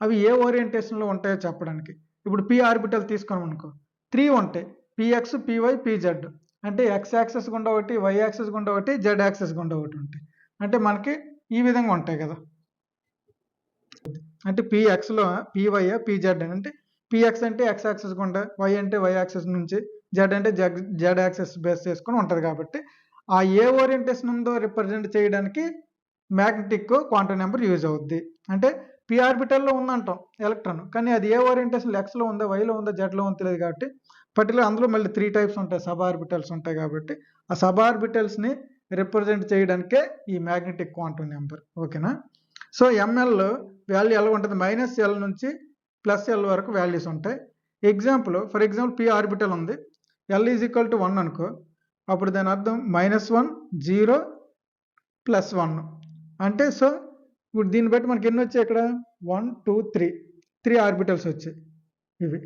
అవి ఏ ఓరియంటేషన్లో ఉంటాయో చెప్పడానికి. ఇప్పుడు P ఆర్బిటల్ తీసుకున్నాం అనుకో 3 ఉంటాయి, PX, PY, PZ. అంటే ఎక్స్ యాక్సెస్ గుండా ఒకటి, వై యాక్సెస్ గుండా ఒకటి, జెడ్ యాక్సెస్ గుండా ఒకటి ఉంటాయి. అంటే మనకి ఈ విధంగా ఉంటాయి కదా. అంటే పిఎక్స్లో పివై పిజెడ్ అంటే పిఎక్స్ అంటే ఎక్స్ యాక్సెస్ గుండా, వై అంటే వై యాక్సెస్ నుంచి, జెడ్ అంటే జెడ్ యాక్సెస్ బేస్ చేసుకొని ఉంటుంది. కాబట్టి ఆ ఏ ఓరియంటేషన్ ఉందో రిప్రజెంట్ చేయడానికి మ్యాగ్నెటిక్ క్వాంటం నెంబర్ యూజ్ అవుద్ది. అంటే పి ఆర్బిటల్లో ఉందంటాం ఎలక్ట్రాన్, కానీ అది ఏ ఓరియంటేషన్ ఎక్స్లో ఉందో, వైలో ఉందో, జెడ్లో ఉందో తెలియదు. కాబట్టి పర్టికులర్ అందులో మళ్ళీ 3 టైప్స్ ఉంటాయి, సబ్ ఆర్బిటల్స్ ఉంటాయి. కాబట్టి ఆ సబ్ ఆర్బిటల్స్ని రిప్రజెంట్ చేయడానికే ఈ మ్యాగ్నెటిక్ క్వాంటం నెంబర్. ఓకేనా. సో ఎంఎల్ వాల్యూ ఎలా ఉంటుంది, -L నుంచి +L వరకు వాల్యూస్ ఉంటాయి. ఫర్ ఎగ్జాంపుల్ పి ఆర్బిటల్ ఉంది, L = 1 అనుకో, అప్పుడు దాని అర్థం -1 0 +1 అంటే. సో ఇప్పుడు దీన్ని బట్టి మనకి ఎన్ని వచ్చాయి ఇక్కడ, 1 2 3 ఆర్బిటల్స్ వచ్చాయి. ఇవి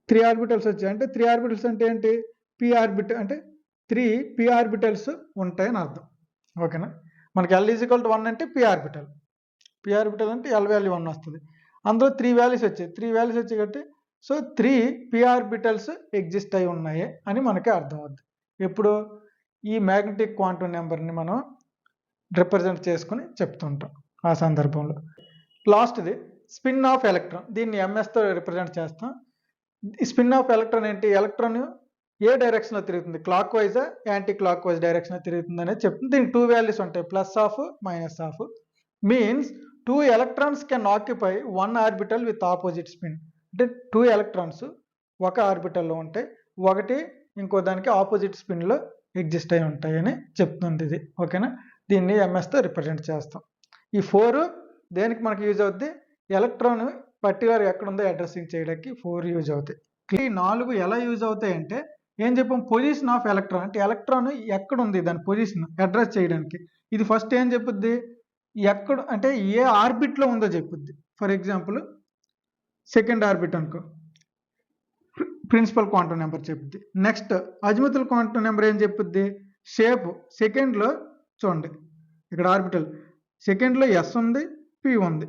3 ఆర్బిటల్స్ వచ్చాయి. అంటే 3 ఆర్బిటల్స్ అంటే ఏంటి, పి ఆర్బిటల్ అంటే 3 పి ఆర్బిటల్స్ ఉంటాయని అర్థం. ఓకేనా. మనకి L = 1 అంటే పి ఆర్బిటల్ అంటే L వాల్యూ 1 వస్తుంది. అందులో 3 వాల్యూస్ వచ్చాయి కాబట్టి సో 3 పి ఆర్బిటల్స్ ఎగ్జిస్ట్ అయి ఉన్నాయి అని మనకి అర్థం అవుద్ది. ఇప్పుడు ఈ మ్యాగ్నెటిక్ క్వాంటం నెంబర్ని మనం రిప్రజెంట్ చేసుకుని చెప్తుంటాం ఆ సందర్భంలో. లాస్ట్ది స్పిన్ ఆఫ్ ఎలక్ట్రాన్, దీన్ని ఎంఎస్తో రిప్రజెంట్ చేస్తాం. ఈ స్పిన్ ఆఫ్ ఎలక్ట్రాన్ ఏంటి, ఎలక్ట్రాన్ ఏ డైరెక్షన్లో తిరుగుతుంది, క్లాక్ వైజా యాంటీ క్లాక్ వైజ్ డైరెక్షన్లో తిరుగుతుంది అనేది చెప్తుంది. దీనికి 2 వాల్యూస్ ఉంటాయి, +, -. Means 2 electrons can occupy 1 orbital with opposite spin. అంటే 2 ఎలక్ట్రాన్స్ ఒక ఆర్బిటల్లో ఉంటాయి, ఒకటి ఇంకో దానికి ఆపోజిట్ స్పిన్లో ఎగ్జిస్ట్ అయి ఉంటాయి అని చెప్తుంది ఇది. ఓకేనా. దీన్ని ఎంఎస్తో రిప్రజెంట్ చేస్తాం. ఈ 4 దేనికి మనకి యూజ్ అవుద్ది, ఎలక్ట్రాన్ పర్టికులర్ ఎక్కడుందో అడ్రస్సింగ్ చేయడానికి 4 యూజ్ అవుతాయి. ఈ 4 ఎలా యూజ్ అవుతాయి అంటే ఏం చెప్పాం, పొజిషన్ ఆఫ్ ఎలక్ట్రాన్ అంటే ఎలక్ట్రాన్ ఎక్కడుంది దాని పొజిషన్ అడ్రస్ చేయడానికి. ఇది ఫస్ట్ ఏం చెప్పుద్ది, ఎక్కడ అంటే ఏ ఆర్బిట్లో ఉందో చెప్పుద్ది. ఫర్ ఎగ్జాంపుల్ సెకండ్ ఆర్బిట్ అనుకో, ప్రిన్సిపల్ క్వాంటం నెంబర్ చెప్పుద్ది. నెక్స్ట్ అజిముతల్ క్వాంటం నెంబర్ ఏం చెప్పుద్ది, షేప్. సెకండ్లో చూడండి ఇక్కడ ఆర్బిటల్ సెకండ్లో ఎస్ ఉంది, పి ఉంది,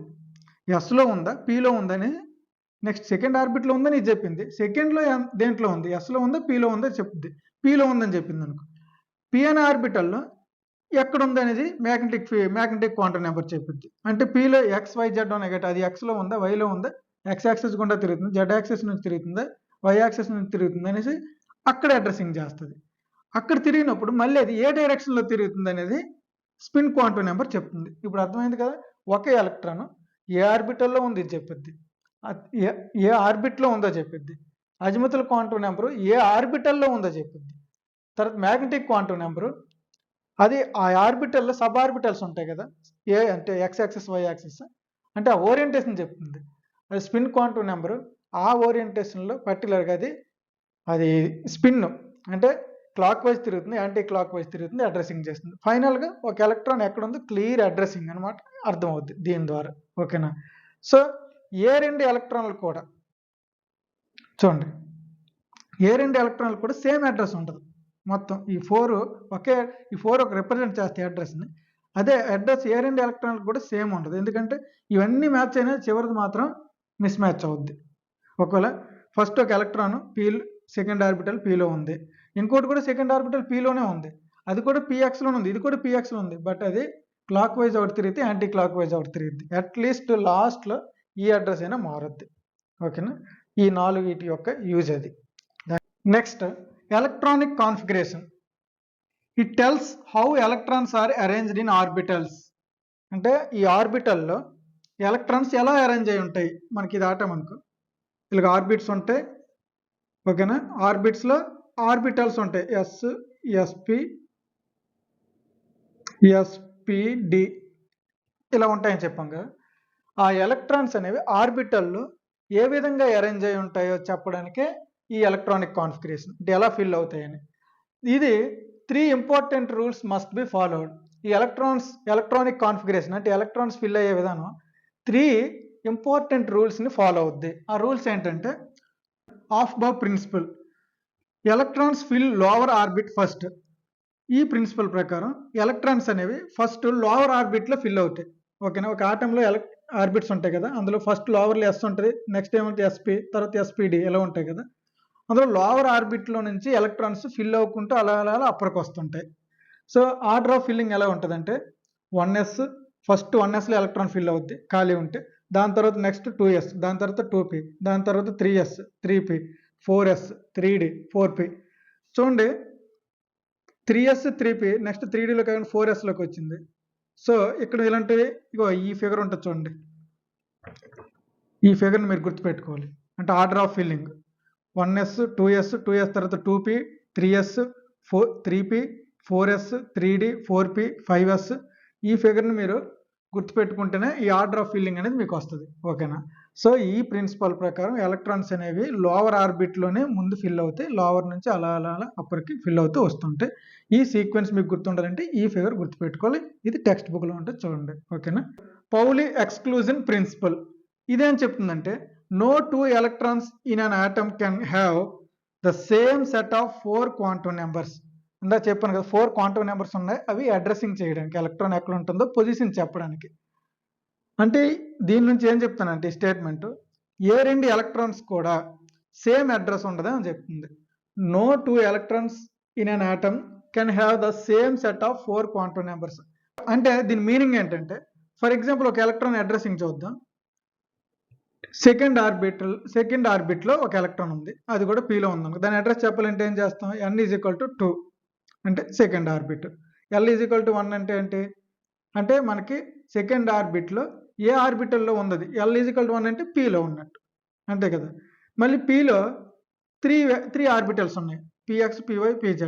ఎస్లో ఉందా పిలో ఉందని, నెక్స్ట్ సెకండ్ ఆర్బిట్లో ఉందని ఇది చెప్పింది. సెకండ్లో దేంట్లో ఉంది, ఎస్లో ఉందా పిలో ఉందో చెప్తుంది. పిలో ఉందని చెప్పింది అనుకో, పి అనే ఆర్బిటల్లో ఎక్కడ ఉంది అనేది మ్యాగ్నెటిక్ క్వాంటం నెంబర్ చెప్పింది. అంటే పిలో XYZ ఉన్నాయి కాబట్టి అది ఎక్స్లో ఉందా, వైలో ఉందా, ఎక్స్ యాక్సెస్ గుండా తిరుగుతుంది, జెడ్ యాక్సెస్ నుంచి తిరుగుతుందా, వై యాక్సెస్ నుంచి తిరుగుతుంది అనేసి అక్కడ అడ్రసింగ్ చేస్తుంది. అక్కడ తిరిగినప్పుడు మళ్ళీ అది ఏ డైరెక్షన్లో తిరుగుతుంది అనేది స్పిన్ క్వాంటం నెంబర్ చెప్తుంది. ఇప్పుడు అర్థమైంది కదా, ఒకే ఎలక్ట్రాన్ ఏ ఆర్బిటల్లో ఉంది ఇది చెప్పింది, ఏ ఆర్బిట్లో ఉందో చెప్పింది. అజిముతల్ క్వాంటం నెంబరు ఏ ఆర్బిటల్లో ఉందో చెప్పింది. తర్వాత మ్యాగ్నెటిక్ క్వాంటం నెంబరు అది ఆ ఆర్బిటల్లో సబ్ ఆర్బిటల్స్ ఉంటాయి కదా, ఏ అంటే ఎక్స్ యాక్సెస్ వై యాక్సెస్ అంటే ఆ ఓరియంటేషన్ చెప్తుంది. అది స్పిన్ క్వాంటం నెంబరు ఆ ఓరియంటేషన్లో పర్టికులర్గా అది స్పిన్ అంటే క్లాక్ వైజ్ తిరుగుతుంది, యాంటీ క్లాక్ వైజ్ తిరుగుతుంది, అడ్రసింగ్ చేస్తుంది. ఫైనల్గా ఒక ఎలక్ట్రాన్ ఎక్కడ ఉందో క్లియర్ అడ్రసింగ్ అనమాట అర్థమవుద్ది దీని ద్వారా. ఓకేనా. సో ఏ 2 ఎలక్ట్రాన్లు కూడా చూడండి, ఏ 2 ఎలక్ట్రాన్లు కూడా సేమ్ అడ్రస్ ఉంటుంది. మొత్తం ఈ 4 ఒక రిప్రజెంట్ చేస్తాయి అడ్రస్ని. అదే అడ్రస్ ఏ 2 ఎలక్ట్రాన్లు కూడా సేమ్ ఉంటుంది. ఎందుకంటే ఇవన్నీ మ్యాచ్ అయినా చివరిది మాత్రం మిస్ మ్యాచ్ అవుద్ది. ఒకవేళ ఫస్ట్ ఒక ఎలక్ట్రాన్ పీ సెకండ్ ఆర్బిటల్ పీలో ఉంది, ఇంకోటి కూడా సెకండ్ ఆర్బిటల్ పీలోనే ఉంది, అది కూడా పిఎక్స్లో ఉంది, ఇది కూడా పిఎక్స్లో ఉంది, బట్ అది క్లాక్ వైజ్ ఒకటి తిరిగితే యాంటీ క్లాక్ వైజ్ ఒకటి తిరిగిద్ది. అట్లీస్ట్ లాస్ట్లో ఈ అడ్రస్ అయినా మారుద్ది. ఓకేనా. ఈ 4 వీటి యొక్క యూజ్ అది. Next electronic configuration. It tells how electrons are arranged in orbitals. అంటే ఈ ఆర్బిటల్లో ఎలక్ట్రాన్స్ ఎలా అరేంజ్ అయి ఉంటాయి మనకి ఇది ఆటమనుకో, ఇలాగ ఆర్బిట్స్ ఉంటాయి. ఓకేనా. ఆర్బిట్స్లో ఆర్బిటల్స్ ఉంటాయి, SP SPD ఇలా ఉంటాయని చెప్పాం కదా. ఆ ఎలక్ట్రాన్స్ అనేవి ఆర్బిటల్లో ఏ విధంగా అరేంజ్ అయి ఉంటాయో చెప్పడానికే ఈ ఎలక్ట్రానిక్ కాన్ఫిగరేషన్, అంటే ఎలా ఫిల్ అవుతాయని. ఇది 3 important rules must be followed. ఈ ఎలక్ట్రానిక్ కాన్ఫిగరేషన్ అంటే ఎలక్ట్రాన్స్ ఫిల్ అయ్యే విధానం 3 ఇంపార్టెంట్ రూల్స్ని ఫాలో అవుద్ది. ఆ రూల్స్ ఏంటంటే, aufbau principle, electrons fill lower orbit first. ఈ ప్రిన్సిపల్ ప్రకారం ఎలక్ట్రాన్స్ అనేవి ఫస్ట్ లోవర్ ఆర్బిట్లో ఫిల్ అవుతాయి. ఓకేనా. ఒక ఆటంలో ఆర్బిట్స్ ఉంటాయి కదా, అందులో ఫస్ట్ లోవర్లో S ఉంటుంది, నెక్స్ట్ ఏమంటే SP, తర్వాత SPD ఇలా ఉంటాయి కదా. అందులో లోవర్ ఆర్బిట్లో నుంచి ఎలక్ట్రాన్స్ ఫిల్ అవ్వకుంటూ అలా అలా అలా అప్పటికి వస్తుంటాయి. సో ఆర్డర్ ఆఫ్ ఫిల్లింగ్ ఎలా ఉంటుందంటే 1s, ఫస్ట్ 1sలో ఎలక్ట్రాన్ ఫిల్ అవుద్ది ఖాళీ ఉంటే, దాని తర్వాత నెక్స్ట్ 2s, దాని తర్వాత 2p, దాని తర్వాత 3s, 3p, 4s, 3d, 4p. చూడండి 3s, 3p నెక్స్ట్ 3dలో కాకుండా 4sలోకి వచ్చింది. సో ఇక్కడ ఇలాంటివి ఇగో ఈ ఫిగర్ ఉంటుంది చూడండి, ఈ ఫిగర్ని మీరు గుర్తుపెట్టుకోవాలి. అంటే order of filling 1s, 2s, 2s తర్వాత 2p, 3s, 3p, 4s, 3d, 4p, 5s. ఈ ఫిగర్ని మీరు గుర్తుపెట్టుకుంటేనే ఈ ఆర్డర్ ఆఫ్ ఫిల్లింగ్ అనేది మీకు వస్తుంది. ఓకేనా? సో ఈ ప్రిన్సిపల్ ప్రకారం ఎలక్ట్రాన్స్ అనేవి లోవర్ ఆర్బిట్లోనే ముందు ఫిల్ అవుతాయి, లోవర్ నుంచి అలా అలా అలా అప్పటికి ఫిల్ అవుతూ వస్తుంటాయి. ఈ సీక్వెన్స్ మీకు గుర్తుండాలంటే ఈ ఫిగర్ గుర్తుపెట్టుకోవాలి. ఇది టెక్స్ట్ బుక్లో ఉంటుంది చూడండి. ఓకేనా? పౌలి ఎక్స్క్లూజన్ ప్రిన్సిపల్ ఇదేం చెప్తుందంటే no two electrons in an atom can have the same set of 4 quantum numbers. ఇందా చెప్పాను కదా 4 క్వాంటమ్ నెంబర్స్ ఉన్నాయి, అవి అడ్రసింగ్ చేయడానికి, ఎలక్ట్రాన్ ఎక్కడ ఉంటుందో పొజిషన్ చెప్పడానికి. అంటే దీని నుంచి ఏం చెప్తానంటే ఈ స్టేట్మెంట్ ఏ రెండు ఎలక్ట్రాన్స్ కూడా సేమ్ అడ్రస్ ఉండదు అని చెప్తుంది. No two electrons in an atom can have the same set of 4 quantum numbers. అంటే దీని మీనింగ్ ఏంటంటే, ఫర్ ఎగ్జాంపుల్ ఒక ఎలక్ట్రాన్ అడ్రసింగ్ చూద్దాం. సెకండ్ ఆర్బిట్లో ఒక ఎలక్ట్రాన్ ఉంది, అది కూడా పీలో ఉంది. దాని అడ్రస్ చెప్పాలంటే ఏం చేస్తాం? n ఈజ్ ఈక్వల్ టు 2 అంటే second orbit. l is equal to 1 అంటే ఏంటి? అంటే మనకి సెకండ్ ఆర్బిట్లో ఏ ఆర్బిటల్లో ఉంది, l ఈజ్ ఈక్వల్ టు 1 అంటే పీలో ఉన్నట్టు, అంతే కదా. మళ్ళీ పీలో త్రీ ఆర్బిటల్స్ ఉన్నాయి, px, py, pz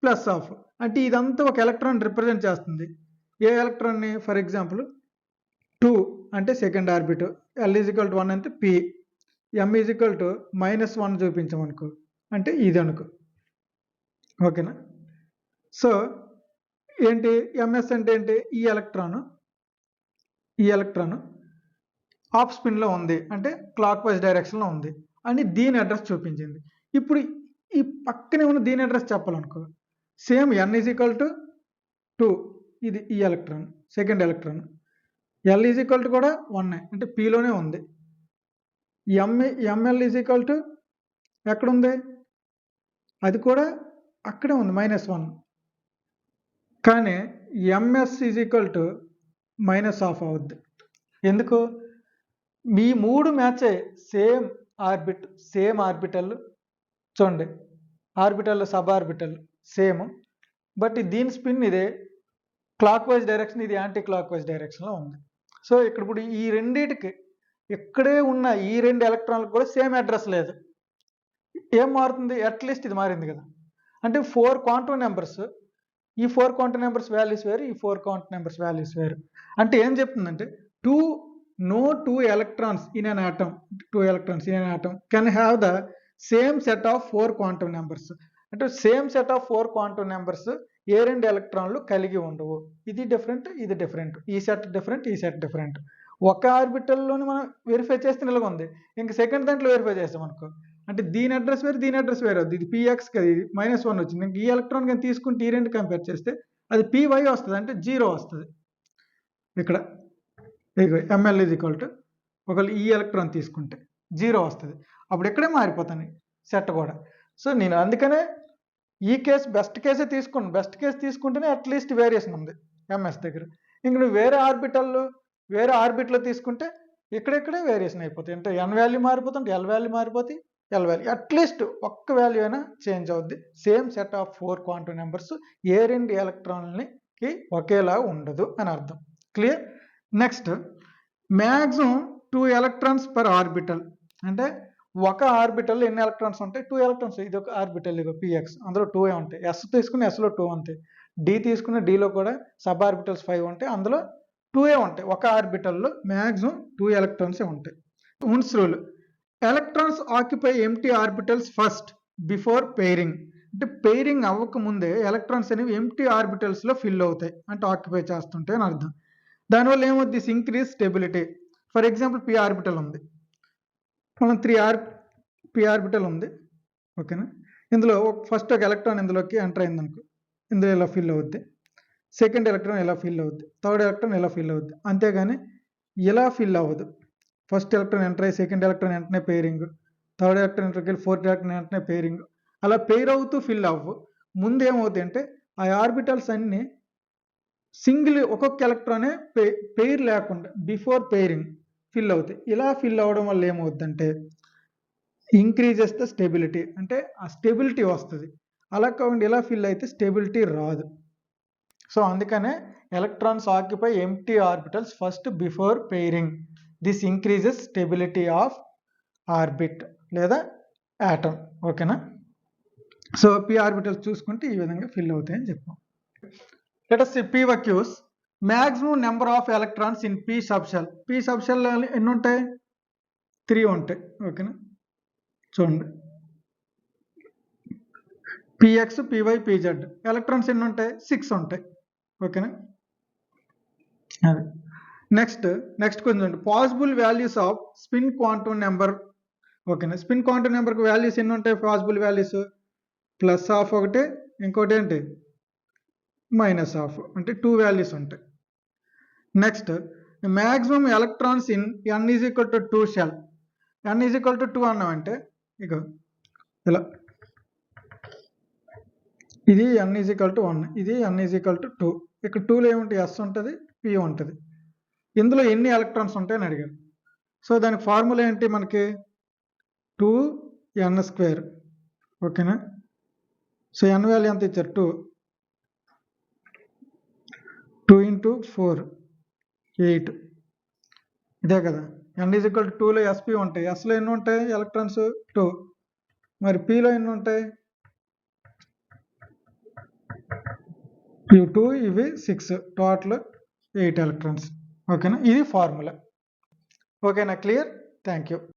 plus of. అంటే ఇదంతా ఒక ఎలక్ట్రాన్ రిప్రజెంట్ చేస్తుంది. ఏ ఎలక్ట్రాన్ని? ఫర్ ఎగ్జాంపుల్ 2 అంటే second orbit, l is equal to 1 అంటే p, m is equal to -1 చూపించామనుకో అంటే ఇది అనుకో. ఓకేనా? సో ఏంటి ms అంటే ఏంటి? ఈ ఎలక్ట్రాన్ ఆఫ్ స్పిన్లో ఉంది అంటే క్లాక్ వైజ్ డైరెక్షన్లో ఉంది అని దీని అడ్రస్ చూపించింది. ఇప్పుడు ఈ పక్కనే ఉన్న దీని అడ్రస్ చెప్పాలనుకో, same n is equal to 2, ఇది ఈ electron second electron, l is equal to కూడా 1 అంటే పీలోనే ఉంది, ml ఈజ్ ఈక్వల్ టు ఎక్కడుంది? అది కూడా అక్కడే ఉంది -1, కానీ ms ఈజ్ ఈక్వల్ టు -1/2 అవుద్ది. ఎందుకు? మీ మూడు మ్యాచ్ అయ్యాయి, సేమ్ ఆర్బిటల్ చూడండి, orbital sub orbital same, but దీని స్పిన్ ఇదే క్లాక్ వైజ్ డైరెక్షన్, ఇది యాంటీ క్లాక్ వైజ్ డైరెక్షన్లో ఉంది. సో ఇక్కడ ఇప్పుడు ఈ రెండింటికి ఇక్కడే ఉన్న ఈ రెండు ఎలక్ట్రాన్లకు కూడా సేమ్ అడ్రస్ లేదు. ఏం మారుతుంది? అట్లీస్ట్ ఇది మారింది కదా. అంటే 4 క్వాంటమ్ నెంబర్స్, ఈ 4 క్వాంటమ్ నెంబర్స్ వాల్యూస్ వేరు, ఈ 4 క్వాంటమ్ నెంబర్స్ వాల్యూస్ వేరు. అంటే ఏం చెప్తుందంటే no two electrons in an atom can have the same set of 4 quantum numbers. అంటే same set of 4 quantum numbers ఏ రెండు ఎలక్ట్రాన్లు కలిగి ఉండవు. ఇది డిఫరెంట్, ఇది డిఫరెంట్, ఈ సెట్ డిఫరెంట్, ఈ సెట్ డిఫరెంట్. ఒక ఆర్బిటల్లోని మనం వెరిఫై చేస్తే నిలవ ఉంది, ఇంక సెకండ్ దాంట్లో వెరిఫై చేస్తాం అనుకో అంటే దీని అడ్రస్ వేరు, దీని అడ్రస్ వేరు అవుతుంది. ఇది px కదా, ఇది -1 వచ్చింది. ఇంక ఈ ఎలక్ట్రాన్ కానీ తీసుకుంటే ఈ రెండు కంపేర్ చేస్తే అది py వస్తుంది, అంటే 0 వస్తుంది. ఇక్కడ ml ఈజ్ ఈక్వల్ టు ఒకవేళ ఈ ఎలక్ట్రాన్ తీసుకుంటే 0 వస్తుంది. అప్పుడు ఇక్కడే మారిపోతాను సెట్ కూడా. సో నేను అందుకనే ఈ కేసు బెస్ట్ కేసే తీసుకున్నాను. బెస్ట్ కేసు తీసుకుంటేనే అట్లీస్ట్ వేరియేషన్ ఉంది ms దగ్గర. ఇంక నువ్వు వేరే ఆర్బిట్లో తీసుకుంటే ఇక్కడెక్కడే వేరియేషన్ అయిపోతాయి. అంటే n వాల్యూ మారిపోతుంది, l వాల్యూ మారిపోతాయి, l వాల్యూ అట్లీస్ట్ ఒక్క వాల్యూ అయినా చేంజ్ అవుద్ది. Same set of 4 quantum numbers ఏ రెండు ఎలక్ట్రాన్లకి ఒకేలా ఉండదు అని అర్థం. Clear? Next maximum 2 electrons per orbital. అంటే ఒక ఆర్బిటల్ ఎన్ని ఎలక్ట్రాన్స్ ఉంటాయి? 2 ఎలక్ట్రాన్స్. ఇది ఒక ఆర్బిటల్, ఇది px, అందులో 2 ఉంటాయి. s తీసుకుని sలో 2 ఉంటాయి, d తీసుకున్న dలో కూడా సబ్ ఆర్బిటల్స్ 5 ఉంటాయి, అందులో 2 ఉంటాయి. ఒక ఆర్బిటల్లో మ్యాక్సిమం 2 ఎలక్ట్రాన్స్ ఉంటాయి. Un's rule, electrons occupy empty orbitals first before pairing. అంటే పెయిరింగ్ అవ్వక ముందే ఎలక్ట్రాన్స్ అనేవి ఎంటీ ఆర్బిటల్స్లో ఫిల్ అవుతాయి, అంటే ఆక్యుపై చేస్తుంటాయి అని అర్థం. దానివల్ల ఏమవుద్ది? Increase stability. For example p orbital ఉంది, మనం p ఆర్బిటల్ ఉంది. ఓకేనా? ఇందులో ఫస్ట్ ఒక ఎలక్ట్రాన్ ఇందులోకి ఎంటర్ అయింది అనుకో, ఇందులో ఇలా ఫిల్ అవుద్ది, సెకండ్ ఎలక్ట్రాన్ ఇలా ఫిల్ అవుద్ది, థర్డ్ ఎలక్ట్రాన్ ఇలా ఫిల్ అవుద్ది. అంతేగాని ఇలా ఫిల్ అవ్వదు. ఫస్ట్ ఎలక్ట్రాన్ ఎంటర్ అయ్యి సెకండ్ ఎలక్ట్రాన్ వెంటనే పెయిరింగ్, థర్డ్ ఎలక్ట్రాన్కి వెళ్ళి ఫోర్త్ ఎలక్ట్రాన్ వెంటనే పేరింగ్, అలా పెయిర్ అవుతూ ఫిల్ అవ్వు. ముందు ఏమవుతాయి అంటే ఆ ఆర్బిటల్స్ అన్ని సింగిల్ ఒక్కొక్క ఎలక్ట్రానే పెయిర్ లేకుండా బిఫోర్ పెయిరింగ్ ఫిల్ అవుతాయి. ఇలా ఫిల్ అవ్వడం వల్ల ఏమవుతుందంటే ఇంక్రీజెస్ ద స్టెబిలిటీ, అంటే ఆ స్టెబిలిటీ వస్తుంది. అలా కాకుండా ఇలా ఫిల్ అయితే స్టెబిలిటీ రాదు. సో అందుకనే electrons occupy empty orbitals first before pairing. This increases stability of orbit లేదా ఆటమ్. ఓకేనా? సో పి ఆర్బిటల్స్ చూసుకుంటే ఈ విధంగా ఫిల్ అవుతాయని చెప్పాం. Let us see p vacuous. maximum number of electrons in p subshell. p subshell ఎన్ని ఉంటాయి? 3 ఉంటాయి. ఓకేనా? చూడండి, px py pz ఎలక్ట్రాన్స్ ఎన్ని ఉంటాయి? 6 ఉంటాయి. ఓకేనా? అది నెక్స్ట్ కొంచెం possible values of spin quantum number. ఓకేనా? స్పిన్ క్వాంటమ్ నెంబర్కి వాల్యూస్ ఎన్ని ఉంటాయి? పాసిబుల్ వాల్యూస్ ప్లస్ హాఫ్ ఒకటి, ఇంకోటి ఏంటి మైనస్ హాఫ్, అంటే 2 వాల్యూస్ ఉంటాయి. Next maximum electrons in n is equal to 2 shell. n is equal to 2 అన్నామంటే ఇక ఇలా ఇది n ఈజ్ ఈక్వల్ టు 1, ఇది n ఈజ్ ఈక్వల్ టు 2. ఇక్కడ 2లో ఏముంటుంది? s ఉంటుంది, p ఉంటుంది. ఇందులో ఎన్ని ఎలక్ట్రాన్స్ ఉంటాయని అడిగారు. సో దానికి ఫార్ములా ఏంటి మనకి? 2n². ఓకేనా? సో n వాల్యూ ఎంత ఇచ్చారు? 2. 2 into 4 8. ఇదే కదా. n ఈజ్ ఈక్వల్ టు 2లో sp ఉంటాయి. sలో ఎన్ని ఉంటాయి ఎలక్ట్రాన్స్? 2. మరి pలో ఎన్ని ఉంటాయి? ఇవి 2, ఇవి 6, టోటల్ 8 ఎలక్ట్రాన్స్. ఓకేనా? ఇది ఫార్ములా. ఓకేనా? క్లియర్? Thank you.